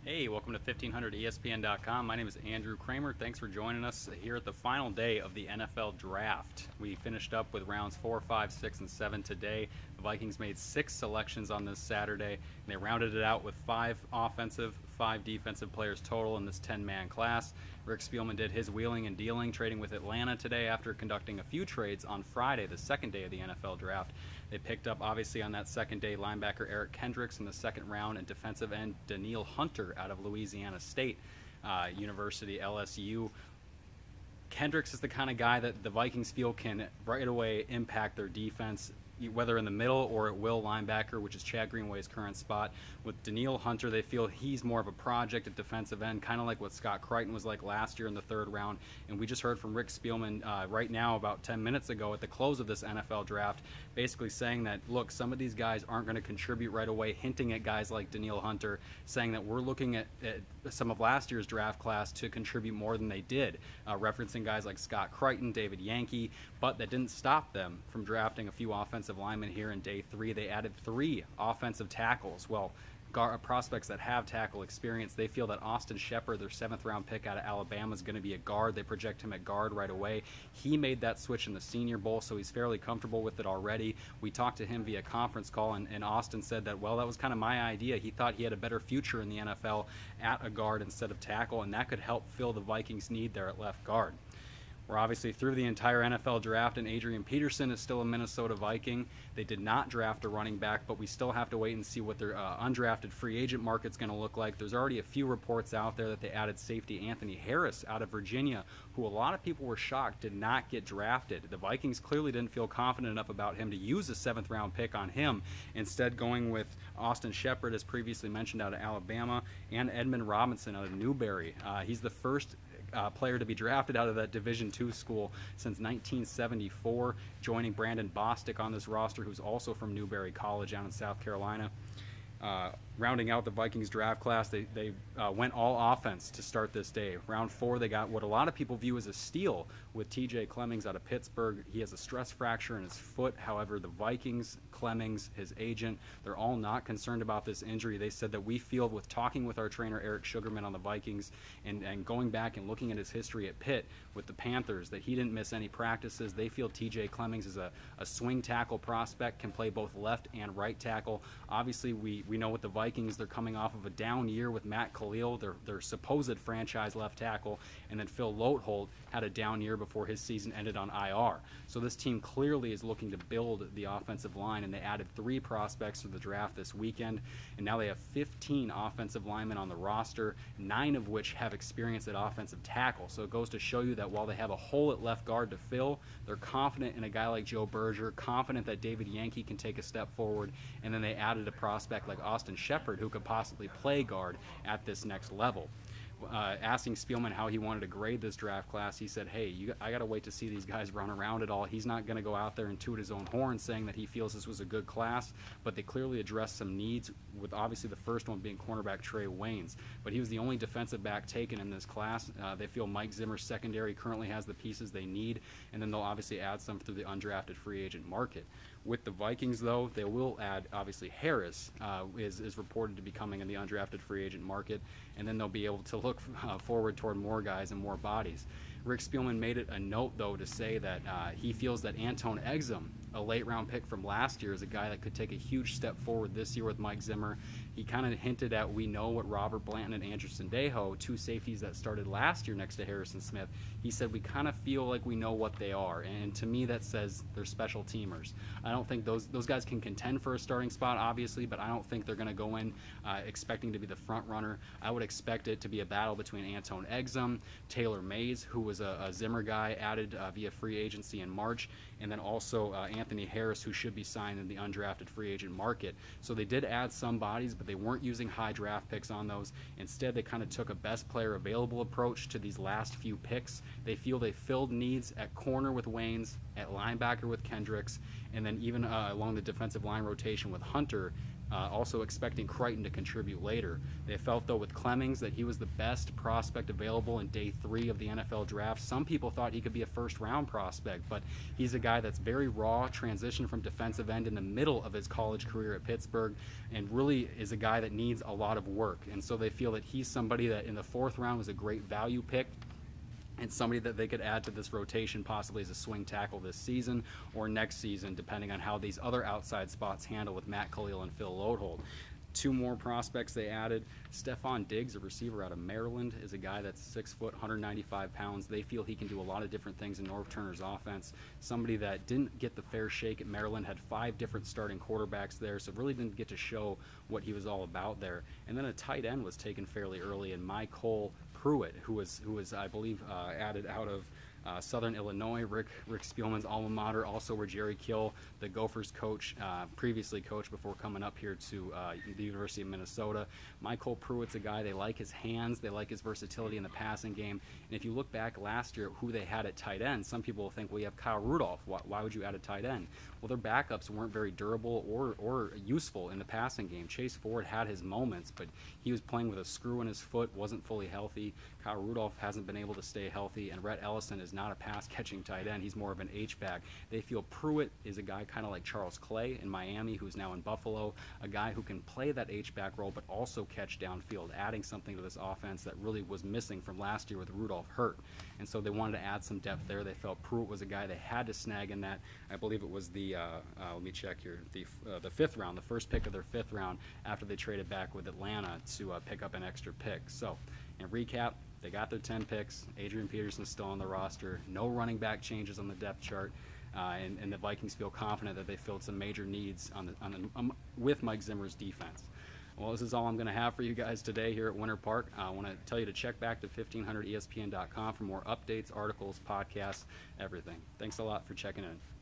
Hey, welcome to 1500ESPN.com. My name is Andrew Kramer. Thanks for joining us here at the final day of the NFL Draft. We finished up with rounds 4, 5, 6, and 7 today. The Vikings made 6 selections on this Saturday, and they rounded it out with 5 offensive, 5 defensive players total in this 10-man class. Rick Spielman did his wheeling and dealing, trading with Atlanta today after conducting a few trades on Friday, the second day of the NFL Draft. They picked up, obviously, on that second day, linebacker Eric Kendricks in the second round and defensive end Daniil Hunter out of Louisiana State University, LSU. Kendricks is the kind of guy that the Vikings feel can right away impact their defense, whether in the middle or at will linebacker, which is Chad Greenway's current spot. With Daniil Hunter, they feel he's more of a project at defensive end, kind of like what Scott Crichton was like last year in the third round. And we just heard from Rick Spielman right now, about 10 minutes ago, at the close of this NFL draft, basically saying that, look, some of these guys aren't going to contribute right away, hinting at guys like Daniil Hunter, saying that we're looking at some of last year's draft class to contribute more than they did, referencing guys like Scott Crichton, David Yankee, but that didn't stop them from drafting a few offensive linemen here in day 3. They added 3 offensive tackles. Well, prospects that have tackle experience. They feel that Austin Shepard, their 7th round pick out of Alabama, is going to be a guard. They project him at guard right away. He made that switch in the Senior Bowl, so he's fairly comfortable with it already. We talked to him via conference call, and Austin said that, well, that was kind of my idea. He thought he had a better future in the NFL at a guard instead of tackle, and that could help fill the Vikings' need there at left guard. We're obviously through the entire NFL draft, and Adrian Peterson is still a Minnesota Viking. They did not draft a running back, but we still have to wait and see what their undrafted free agent market's going to look like. There's already a few reports out there that they added safety Anthony Harris out of Virginia, who a lot of people were shocked did not get drafted. The Vikings clearly didn't feel confident enough about him to use a 7th round pick on him, instead going with Austin Shepard, as previously mentioned, out of Alabama, and Edmund Robinson out of Newberry. He's the first player to be drafted out of that Division II school since 1974, joining Brandon Bostic on this roster, who's also from Newberry College out in South Carolina. Rounding out the Vikings draft class, they went all offense to start this day. Round 4, they got what a lot of people view as a steal with TJ Clemmings out of Pittsburgh. He has a stress fracture in his foot. However, the Vikings, Clemmings, his agent, they're all not concerned about this injury. They said that we feel, with talking with our trainer Eric Sugarman on the Vikings and going back and looking at his history at Pitt with the Panthers, that he didn't miss any practices. They feel TJ Clemmings is a swing tackle prospect, can play both left and right tackle. Obviously, we know with the Vikings, they're coming off of a down year with Matt Khalil, their supposed franchise left tackle, and then Phil Loadholt had a down year before his season ended on IR. So this team clearly is looking to build the offensive line, and they added 3 prospects to the draft this weekend, and now they have 15 offensive linemen on the roster, 9 of which have experience at offensive tackle. So it goes to show you that while they have a hole at left guard to fill, they're confident in a guy like Joe Berger, confident that David Yankee can take a step forward, and then they added a prospect like Austin Shepard, who could possibly play guard at this next level. Asking Spielman how he wanted to grade this draft class, he said, hey, I got to wait to see these guys run around it all. He's not going to go out there and toot his own horn saying that he feels this was a good class, but they clearly addressed some needs, with obviously the first one being cornerback Trey Waynes. But he was the only defensive back taken in this class. They feel Mike Zimmer's secondary currently has the pieces they need, and then they'll obviously add some through the undrafted free agent market. With the Vikings, though, they will add, obviously, Harris is reported to be coming in the undrafted free agent market, and then they'll be able to look forward toward more guys and more bodies. Rick Spielman made it a note, though, to say that he feels that Antone Exum, a late-round pick from last year, is a guy that could take a huge step forward this year with Mike Zimmer. He kind of hinted at, we know what Robert Blanton and Andrew Sendejo, 2 safeties that started last year next to Harrison Smith, he said we kind of feel like we know what they are, and to me that says they're special teamers. I don't think those guys can contend for a starting spot, obviously, but I don't think they're going to go in expecting to be the front runner. I would expect it to be a battle between Antone Exum, Taylor Mays, who was a Zimmer guy added via free agency in March, and then also Anthony Harris, who should be signed in the undrafted free agent market. So they did add some bodies, but they weren't using high draft picks on those. Instead, they kind of took a best player available approach to these last few picks. They feel they filled needs at corner with Waynes, at linebacker with Kendricks, and then even along the defensive line rotation with Hunter. also expecting Crichton to contribute later. They felt, though, with Clemmings that he was the best prospect available in day 3 of the NFL draft. Some people thought he could be a first-round prospect, but he's a guy that's very raw, transitioned from defensive end in the middle of his college career at Pittsburgh, and really is a guy that needs a lot of work. And so they feel that he's somebody that in the 4th round was a great value pick, and somebody that they could add to this rotation possibly as a swing tackle this season or next season, depending on how these other outside spots handle with Matt Khalil and Phil Lodehold. 2 more prospects they added. Stephon Diggs, a receiver out of Maryland, is a guy that's 6 foot, 195 pounds. They feel he can do a lot of different things in Norv Turner's offense. Somebody that didn't get the fair shake at Maryland, had 5 different starting quarterbacks there, so really didn't get to show what he was all about there. And then a tight end was taken fairly early in Cole Pruitt, who was I believe added out of Southern Illinois, Rick Spielman's alma mater, also where Jerry Kill, the Gophers coach, previously coached before coming up here to the University of Minnesota. Cole Pruitt's a guy, they like his hands, they like his versatility in the passing game. And if you look back last year, who they had at tight end, some people will think, well, you have Kyle Rudolph. Why would you add a tight end? Well, their backups weren't very durable or useful in the passing game. Chase Ford had his moments, but he was playing with a screw in his foot, wasn't fully healthy. Kyle Rudolph hasn't been able to stay healthy, and Rhett Ellison is not a pass-catching tight end. He's more of an H-back. They feel Pruitt is a guy kind of like Charles Clay in Miami, who's now in Buffalo, a guy who can play that H-back role but also catch downfield, adding something to this offense that really was missing from last year with Rudolph hurt. And so they wanted to add some depth there. They felt Pruitt was a guy they had to snag in that. I believe it was the, let me check here, the 5th round, the first pick of their 5th round after they traded back with Atlanta to pick up an extra pick. So, in recap, they got their 10 picks. Adrian Peterson's still on the roster. No running back changes on the depth chart. And the Vikings feel confident that they filled some major needs with Mike Zimmer's defense. Well, this is all I'm going to have for you guys today here at Winter Park. I want to tell you to check back to 1500ESPN.com for more updates, articles, podcasts, everything. Thanks a lot for checking in.